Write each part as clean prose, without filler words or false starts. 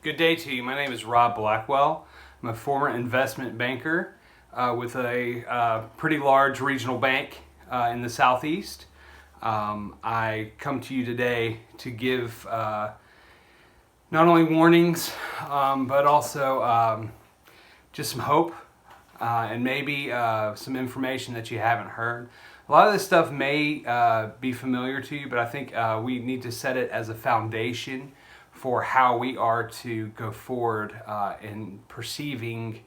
Good day to you. My name is Rob Blackwell. I'm a former investment banker with a pretty large regional bank in the Southeast. I come to you today to give not only warnings, but also just some hope and maybe some information that you haven't heard. A lot of this stuff may be familiar to you, but I think we need to set it as a foundation for how we are to go forward in perceiving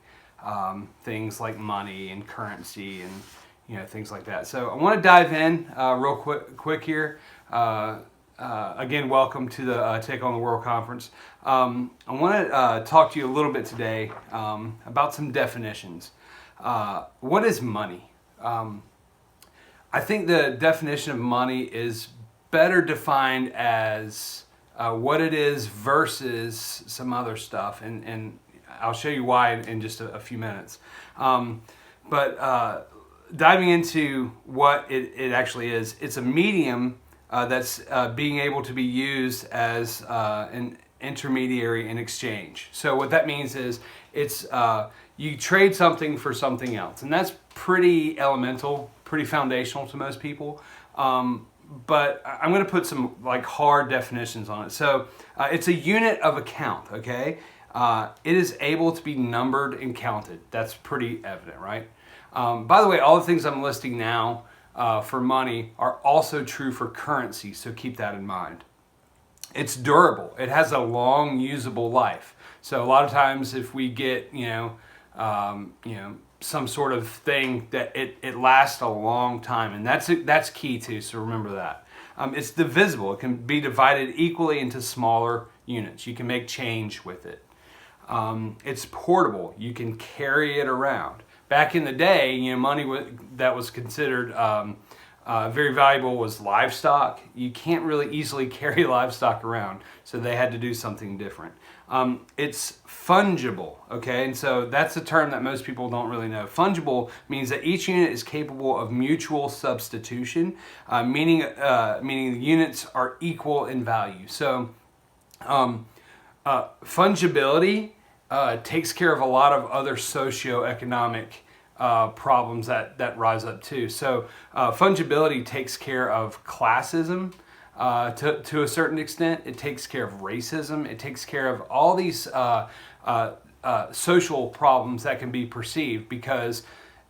things like money and currency and things like that. So I want to dive in real quick here. Again, welcome to the Take on the World conference. I want to talk to you a little bit today about some definitions. What is money? I think the definition of money is better defined as what it is versus some other stuff, and I'll show you why in just a few minutes. But diving into what it actually is, it's a medium that's being able to be used as an intermediary in exchange. So what that means is it's you trade something for something else, and that's pretty elemental, pretty foundational to most people. But I'm going to put some hard definitions on it. So it's a unit of account, okay? It is able to be numbered and counted. That's pretty evident, right? By the way, all the things I'm listing now for money are also true for currency, so keep that in mind. It's durable. It has a long usable life. So a lot of times if we get, some sort of thing that it lasts a long time, and that's key too, so remember that. It's divisible. It can be divided equally into smaller units. You can make change with it. It's portable. You can carry it around. Back in the day, money that was considered very valuable was livestock. You can't really easily carry livestock around, so they had to do something different. It's fungible, okay? And so that's a term that most people don't really know. Fungible means that each unit is capable of mutual substitution, meaning the units are equal in value. So fungibility takes care of a lot of other socioeconomic problems that rise up too. So fungibility takes care of classism to a certain extent. It takes care of racism. It takes care of all these social problems that can be perceived, because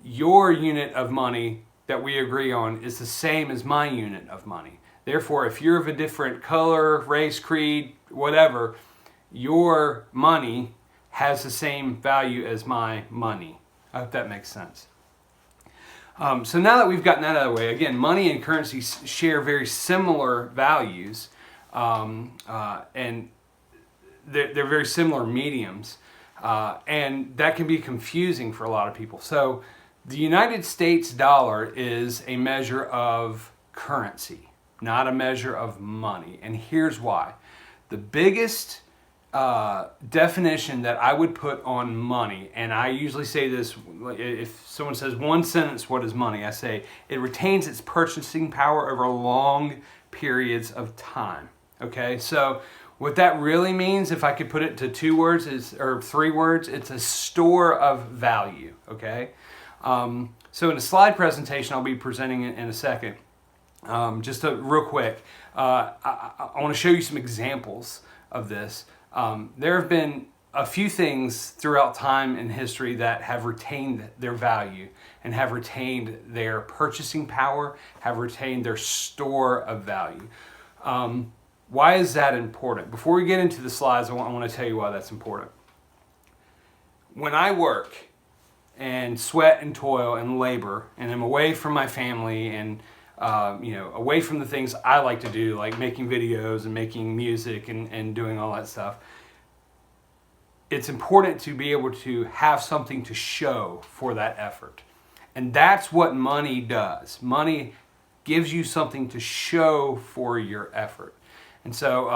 your unit of money that we agree on is the same as my unit of money. Therefore, if you're of a different color, race, creed, whatever, your money has the same value as my money. I hope that makes sense. So now that we've gotten that out of the way, again, money and currency share very similar values, and they're very similar mediums, and that can be confusing for a lot of people. So the United States dollar is a measure of currency, not a measure of money, and here's why. The biggest definition that I would put on money, and I usually say this, if someone says one sentence, what is money? I say it retains its purchasing power over long periods of time. Okay, so what that really means, if I could put it to 2 words or 3 words, it's a store of value. Okay, so in a slide presentation I'll be presenting in a second, just real quick, I want to show you some examples of this. There have been a few things throughout time and history that have retained their value and have retained their purchasing power, have retained their store of value. Why is that important? Before we get into the slides, I want to tell you why that's important. When I work and sweat and toil and labor and I'm away from my family and away from the things I like to do, like making videos and making music and doing all that stuff, it's important to be able to have something to show for that effort. And that's what money does. Money gives you something to show for your effort. And so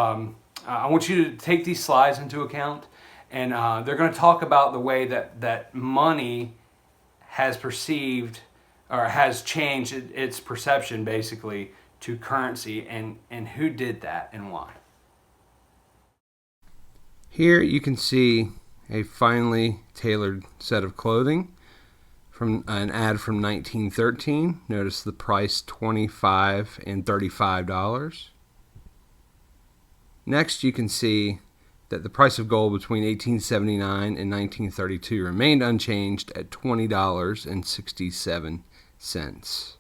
I want you to take these slides into account, and they're going to talk about the way that money has perceived or has changed its perception basically to currency, and who did that and why. Here you can see a finely tailored set of clothing from an ad from 1913. Notice the price $25 and $35. Next you can see that the price of gold between 1879 and 1932 remained unchanged at $20.67.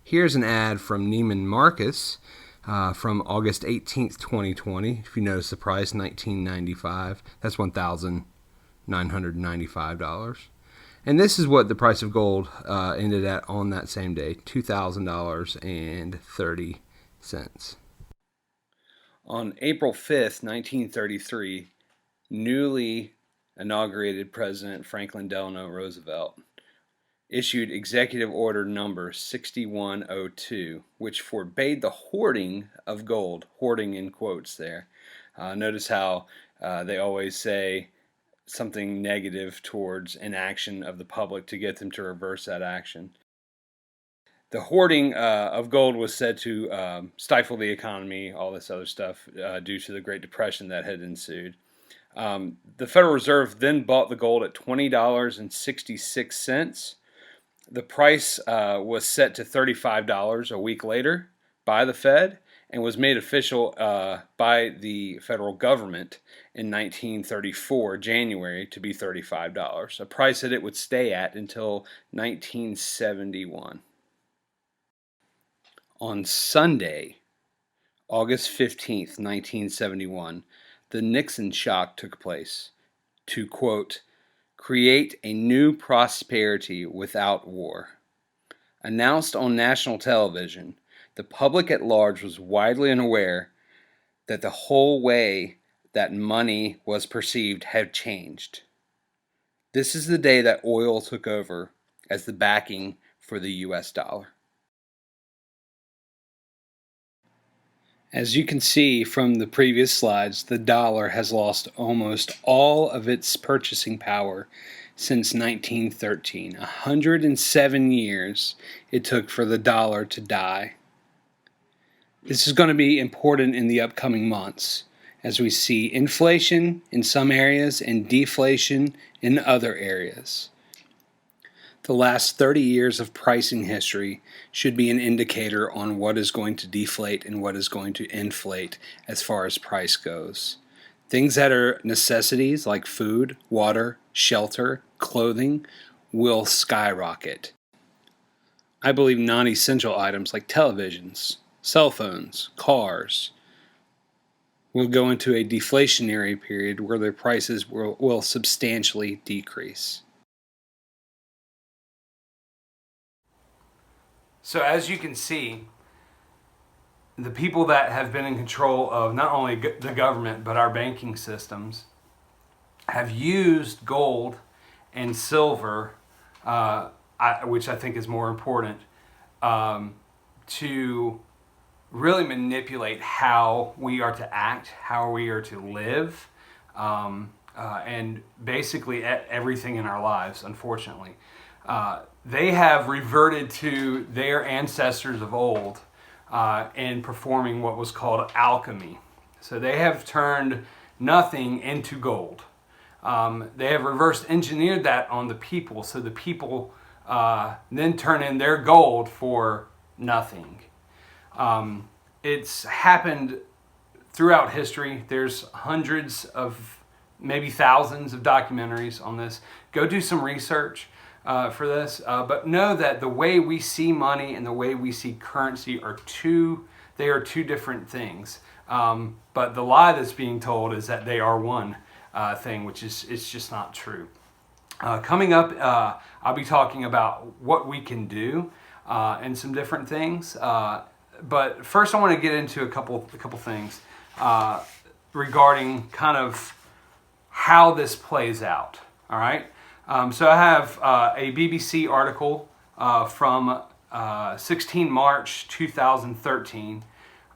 Here's an ad from Neiman Marcus from August 18th, 2020. If you notice the price, $19.95. That's $1,995. And this is what the price of gold ended at on that same day, $2,000.30. On April 5th, 1933, newly inaugurated President Franklin Delano Roosevelt issued Executive Order number 6102, which forbade the hoarding of gold, hoarding in quotes there. Notice how they always say something negative towards inaction of the public to get them to reverse that action. The hoarding of gold was said to stifle the economy, all this other stuff, due to the Great Depression that had ensued. The Federal Reserve then bought the gold at $20.66. The price was set to $35 a week later by the Fed and was made official by the federal government in 1934, January, to be $35, a price that it would stay at until 1971. On Sunday, August 15th, 1971, the Nixon shock took place to, quote, create a new prosperity without war. Announced on national television, the public at large was widely unaware that the whole way that money was perceived had changed. This is the day that oil took over as the backing for the US dollar. As you can see from the previous slides, the dollar has lost almost all of its purchasing power since 1913. 107 years it took for the dollar to die. This is going to be important in the upcoming months as we see inflation in some areas and deflation in other areas. The last 30 years of pricing history should be an indicator on what is going to deflate and what is going to inflate as far as price goes. Things that are necessities like food, water, shelter, clothing will skyrocket. I believe non-essential items like televisions, cell phones, cars will go into a deflationary period where their prices will substantially decrease. So as you can see, the people that have been in control of not only the government but our banking systems have used gold and silver, which I think is more important, to really manipulate how we are to act, how we are to live, and basically everything in our lives, unfortunately. They have reverted to their ancestors of old in performing what was called alchemy. So they have turned nothing into gold. They have reverse engineered that on the people, so the people then turn in their gold for nothing. It's happened throughout history. There's hundreds of, maybe thousands of documentaries on this. Go do some research for this, but know that the way we see money and the way we see currency are two different things. But the lie that's being told is that they are one thing, which is it's just not true. Coming up, I'll be talking about what we can do and some different things. But first, I want to get into a couple things regarding kind of how this plays out. All right. So I have a BBC article from 16 March 2013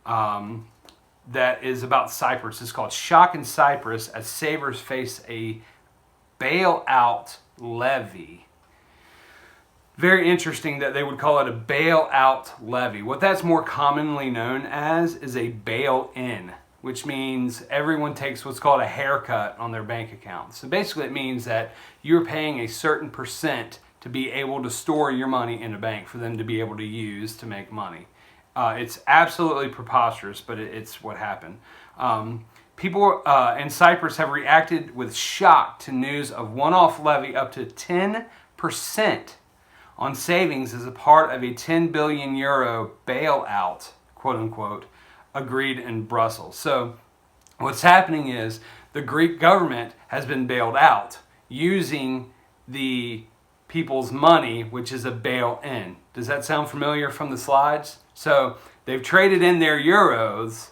that is about Cyprus. It's called Shock in Cyprus as Savers Face a Bailout Levy. Very interesting that they would call it a bailout levy. What that's more commonly known as is a bail-in, which means everyone takes what's called a haircut on their bank account. So basically it means that you're paying a certain percent to be able to store your money in a bank for them to be able to use to make money. It's absolutely preposterous, but it's what happened. People in Cyprus have reacted with shock to news of one-off levy up to 10% on savings as a part of a 10 billion euro bailout, quote unquote, agreed in Brussels. So what's happening is the Greek government has been bailed out using the people's money, which is a bail-in. Does that sound familiar from the slides? So they've traded in their euros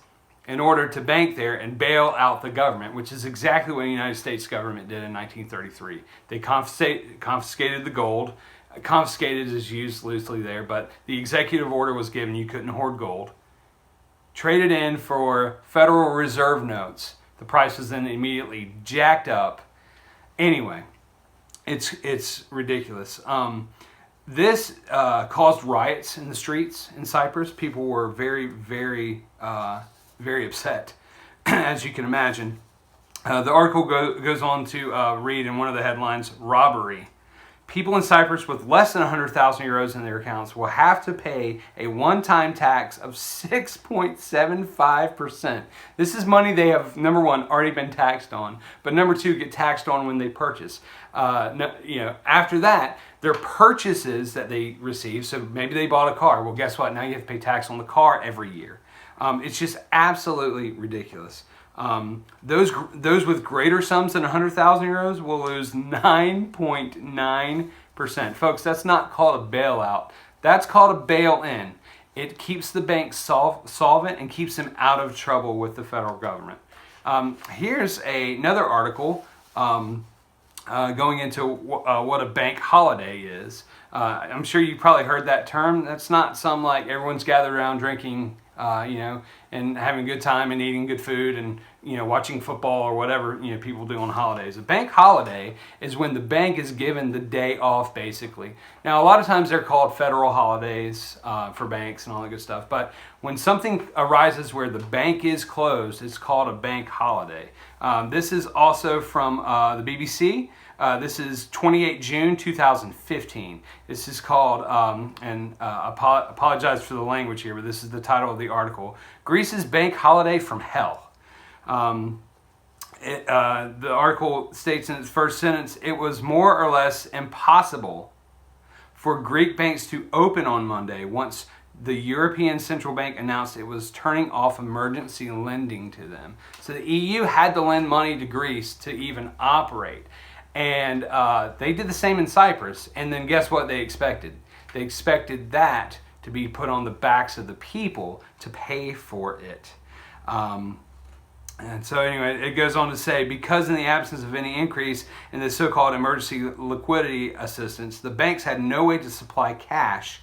in order to bank there and bail out the government, which is exactly what the United States government did in 1933. They confiscated the gold. Confiscated is used loosely there, but the executive order was given you couldn't hoard gold. Traded in for Federal Reserve notes. The price was then immediately jacked up. Anyway, it's ridiculous. This caused riots in the streets in Cyprus. People were very, very upset, as you can imagine. The article goes on to read in one of the headlines, robbery. People in Cyprus with less than 100,000 euros in their accounts will have to pay a one-time tax of 6.75%. This is money they have, number one, already been taxed on, but number two, get taxed on when they purchase. After that, their purchases that they receive, so maybe they bought a car. Well, guess what? Now you have to pay tax on the car every year. It's just absolutely ridiculous. Those with greater sums than 100,000 euros will lose 9.9%. Folks, that's not called a bailout. That's called a bail-in. It keeps the bank solvent and keeps them out of trouble with the federal government. Here's another article going into what a bank holiday is. I'm sure you probably heard that term. That's not some like everyone's gathered around drinking and having a good time and eating good food and, watching football or whatever, people do on holidays. A bank holiday is when the bank is given the day off, basically. Now, a lot of times they're called federal holidays for banks and all that good stuff. But when something arises where the bank is closed, it's called a bank holiday. This is also from the BBC. This is 28 June 2015. This is called, apologize for the language here, but this is the title of the article, Greece's Bank Holiday from Hell. The article states in its first sentence, it was more or less impossible for Greek banks to open on Monday once the European Central Bank announced it was turning off emergency lending to them. So the EU had to lend money to Greece to even operate. And they did the same in Cyprus. And then guess what they expected? They expected that to be put on the backs of the people to pay for it. And so anyway, it goes on to say, because in the absence of any increase in the so-called emergency liquidity assistance, the banks had no way to supply cash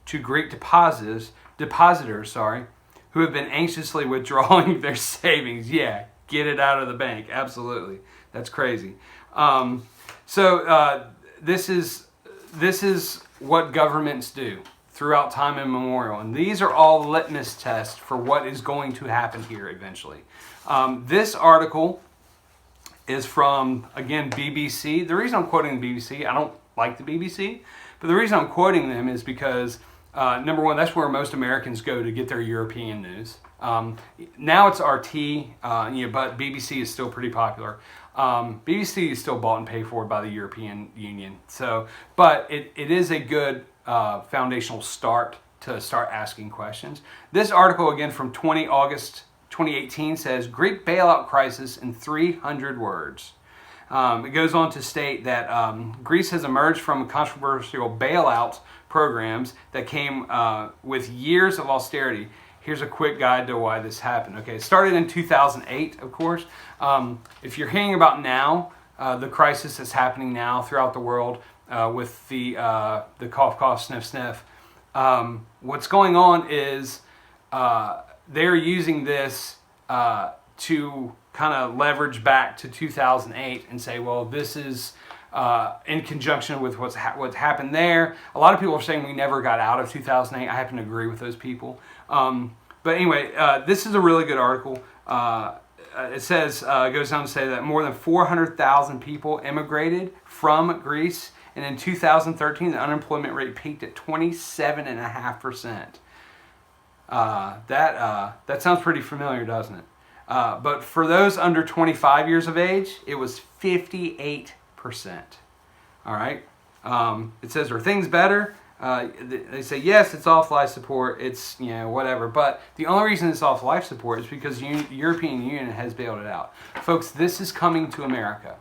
to Greek depositors, who have been anxiously withdrawing their savings. Yeah, get it out of the bank. Absolutely. That's crazy. This is what governments do throughout time immemorial. And these are all litmus tests for what is going to happen here eventually. This article is from, again, BBC. The reason I'm quoting the BBC, I don't like the BBC, but the reason I'm quoting them is because, number one, that's where most Americans go to get their European news. Now it's RT, but BBC is still pretty popular. BBC is still bought and paid for by the European Union. But it is a good foundational start to start asking questions. This article, again, from August 2018 says, Greek bailout crisis in 300 words. It goes on to state that Greece has emerged from controversial bailout programs that came with years of austerity. Here's a quick guide to why this happened. Okay, it started in 2008, of course. If you're hearing about now, the crisis that's happening now throughout the world with the cough, cough, sniff, sniff, what's going on is they're using this to kind of leverage back to 2008 and say, well, this is in conjunction with what's happened there. A lot of people are saying we never got out of 2008. I happen to agree with those people. But anyway, this is a really good article. It says, goes on to say that more than 400,000 people immigrated from Greece, and in 2013 the unemployment rate peaked at 27.5%. That sounds pretty familiar, doesn't it? But for those under 25 years of age, it was 58%. All right. It says, are things better? They say, yes, it's off life support. It's, whatever. But the only reason it's off life support is because the European Union has bailed it out. Folks, this is coming to America.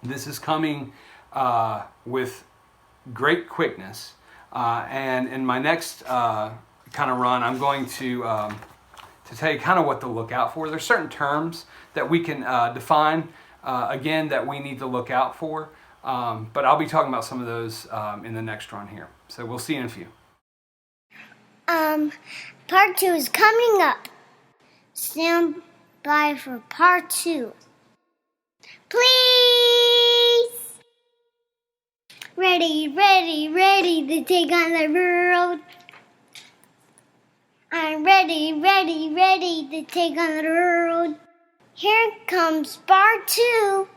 This is coming with great quickness. And in my next kind of run, I'm going to tell you kind of what to look out for. There's certain terms that we can define, again, that we need to look out for. But I'll be talking about some of those in the next run here. So we'll see you in a few. Part 2 is coming up. Stand by for part 2. Please! Ready to take on the world. I'm ready to take on the world. Here comes part 2.